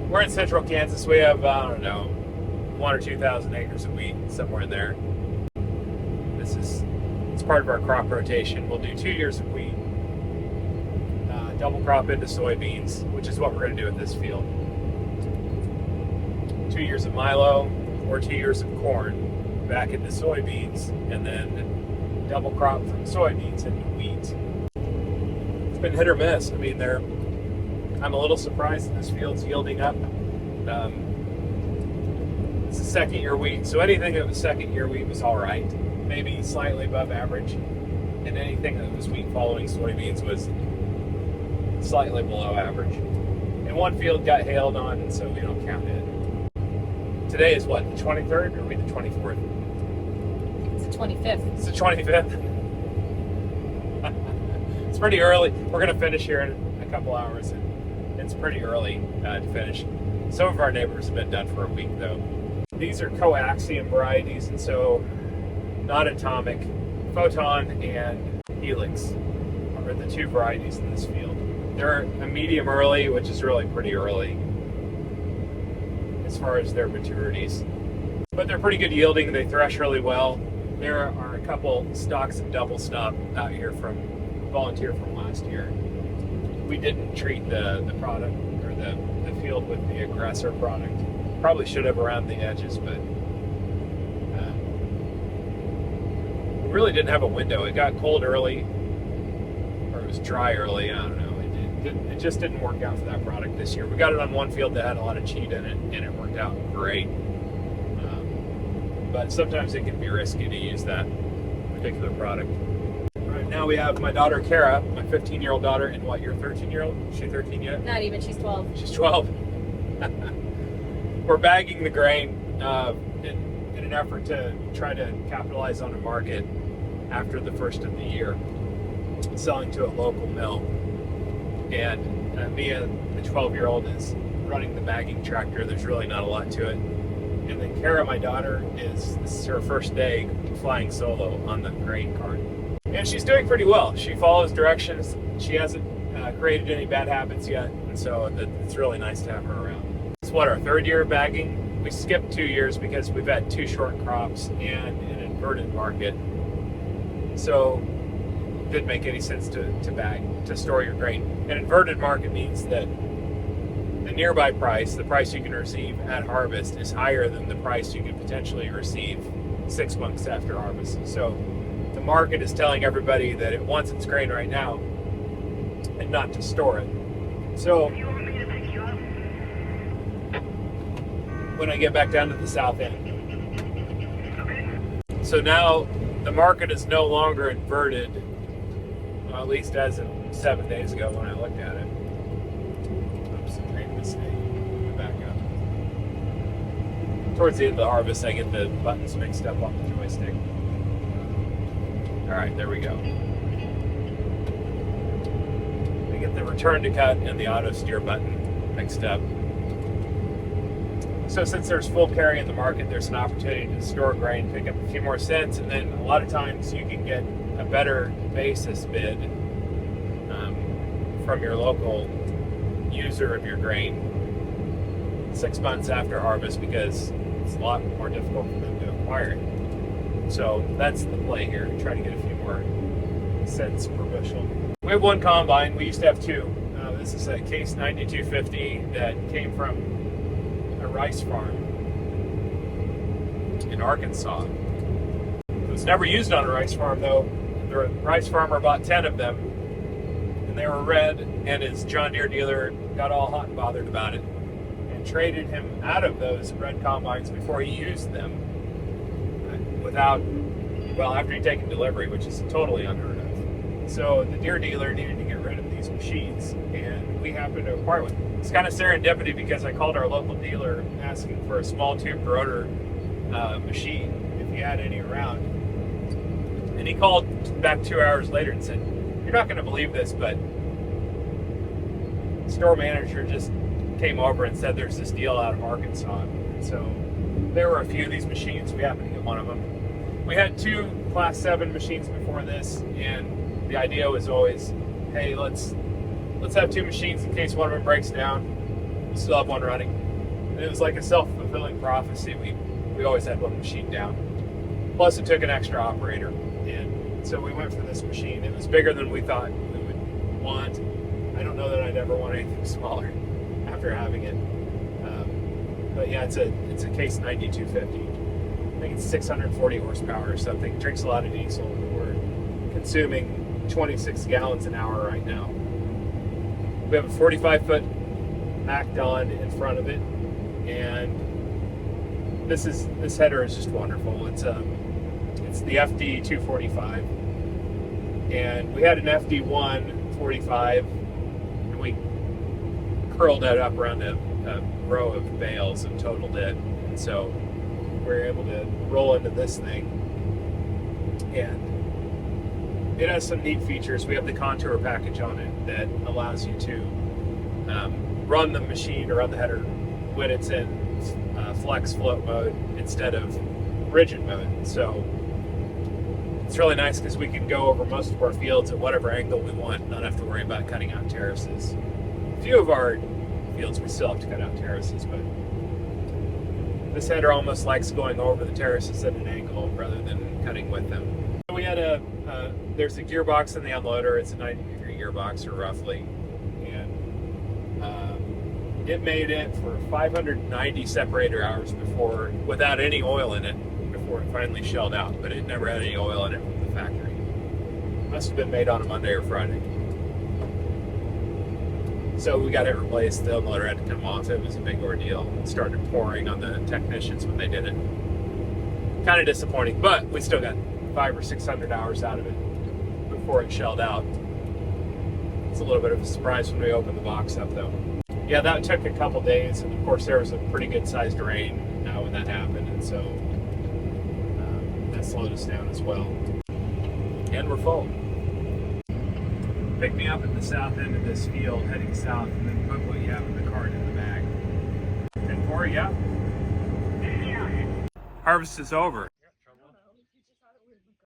We're in central Kansas. We have, I don't know, 1,000 or 2,000 acres of wheat, somewhere in there. It's part of our crop rotation. We'll do 2 years of wheat, double crop into soybeans, which is what we're going to do at this field. 2 years of milo or 2 years of corn back into soybeans, and then double crop from soybeans into wheat. It's been hit or miss. I mean, I'm a little surprised that this field's yielding up. It's a second year wheat, so anything that was second year wheat was all right, maybe slightly above average, and anything that was wheat following soybeans was slightly below average. And one field got hailed on, and so we don't count it. Today is what, the 23rd, or are we the 24th? It's the 25th. It's the 25th. It's pretty early. We're going to finish here in a couple hours, and it's pretty early to finish. Some of our neighbors have been done for a week, though. These are coaxium varieties, and so not atomic. Photon and Helix are the two varieties in this field. They're a medium early, which is really pretty early as far as their maturities. But they're pretty good yielding. They thresh really well. There are a couple stalks of double stop out here from volunteer from last year. We didn't treat the product or the field with the aggressor product. Probably should have around the edges, but we really didn't have a window. It got cold early, or it was dry early. I don't know. It just didn't work out for that product this year. We got it on one field that had a lot of cheat in it, and it worked out great. But sometimes it can be risky to use that particular product. Right now we have my daughter Kara, my 15-year-old daughter, and what, your 13-year-old? Is she 13 yet? Not even, she's 12. She's 12. We're bagging the grain in an effort to try to capitalize on a market after the first of the year, selling to a local mill. And Mia, the 12-year-old, is running the bagging tractor. There's really not a lot to it. And then Kara, my daughter, this is her first day flying solo on the grain cart. And she's doing pretty well. She follows directions. She hasn't created any bad habits yet. And so it's really nice to have her around. It's what, our third year of bagging? We skipped 2 years because we've had 2 short crops and an inverted market. So it didn't make any sense to bag, to store your grain. An inverted market means that the nearby price, the price you can receive at harvest, is higher than the price you could potentially receive 6 months after harvest. So the market is telling everybody that it wants its grain right now and not to store it. So when I get back down to the south end. So now the market is no longer inverted, well, at least as of 7 days ago when I looked at it. Oops, I made a mistake. Back up. Towards the end of the harvest, I get the buttons mixed up on the joystick. All right, there we go. I get the return to cut and the auto steer button mixed up. So since there's full carry in the market, there's an opportunity to store grain, pick up a few more cents, and then a lot of times you can get a better basis bid from your local user of your grain 6 months after harvest, because it's a lot more difficult for them to acquire it. So that's the play here, try to get a few more cents per bushel. We have one combine. We used to have 2. This is a Case 9250 that came from a rice farm in Arkansas. It was never used on a rice farm, though. The rice farmer bought 10 of them, and they were red, and his John Deere dealer got all hot and bothered about it and traded him out of those red combines before he used them after he'd taken delivery, which is totally unheard of. So the Deere dealer needed to get rid of these machines, and we happened to acquire one. It's kind of serendipity because I called our local dealer asking for a small tube rotor machine if he had any around. And he called back 2 hours later and said, "You're not going to believe this, but the store manager just came over and said there's this deal out of Arkansas." So there were a few of these machines. We happened to get one of them. We had 2 Class 7 machines before this, and the idea was always, hey, let's have 2 machines in case one of them breaks down. we still have one running. And it was like a self-fulfilling prophecy. We always had one machine down. Plus, it took an extra operator, and so we went for this machine. It was bigger than we thought we would want. I don't know that I'd ever want anything smaller after having it. But yeah, it's a Case 9250. I think it's 640 horsepower or something. It drinks a lot of diesel. We're consuming 26 gallons an hour right now. We have a 45-foot Mac Don in front of it, and this header is just wonderful. It's the FD 245, and we had an FD 145, and we curled it up around a row of bales and totaled it, and so we were able to roll into this thing, and it has some neat features. We have the contour package on it that allows you to run the machine or run the header when it's in flex float mode instead of rigid mode. So it's really nice because we can go over most of our fields at whatever angle we want, not have to worry about cutting out terraces. A few of our fields we still have to cut out terraces, but this header almost likes going over the terraces at an angle rather than cutting with them. We had there's a gearbox in the unloader. It's a 90-degree gearbox, or roughly, and it made it for 590 separator hours before, without any oil in it, before it finally shelled out. But it never had any oil in it from the factory. Must have been made on a Monday or Friday. So we got it replaced. The unloader had to come off. It was a big ordeal. It started pouring on the technicians when they did it. Kind of disappointing, but we still got 500 or 600 hours out of it before it shelled out. It's a little bit of a surprise when we opened the box up, though. Yeah, that took a couple days, and of course there was a pretty good sized rain when that happened, and so that slowed us down as well. And we're full. Pick me up at the south end of this field, heading south, and then put what you have in the cart in the bag. 10-4, yeah. Harvest is over.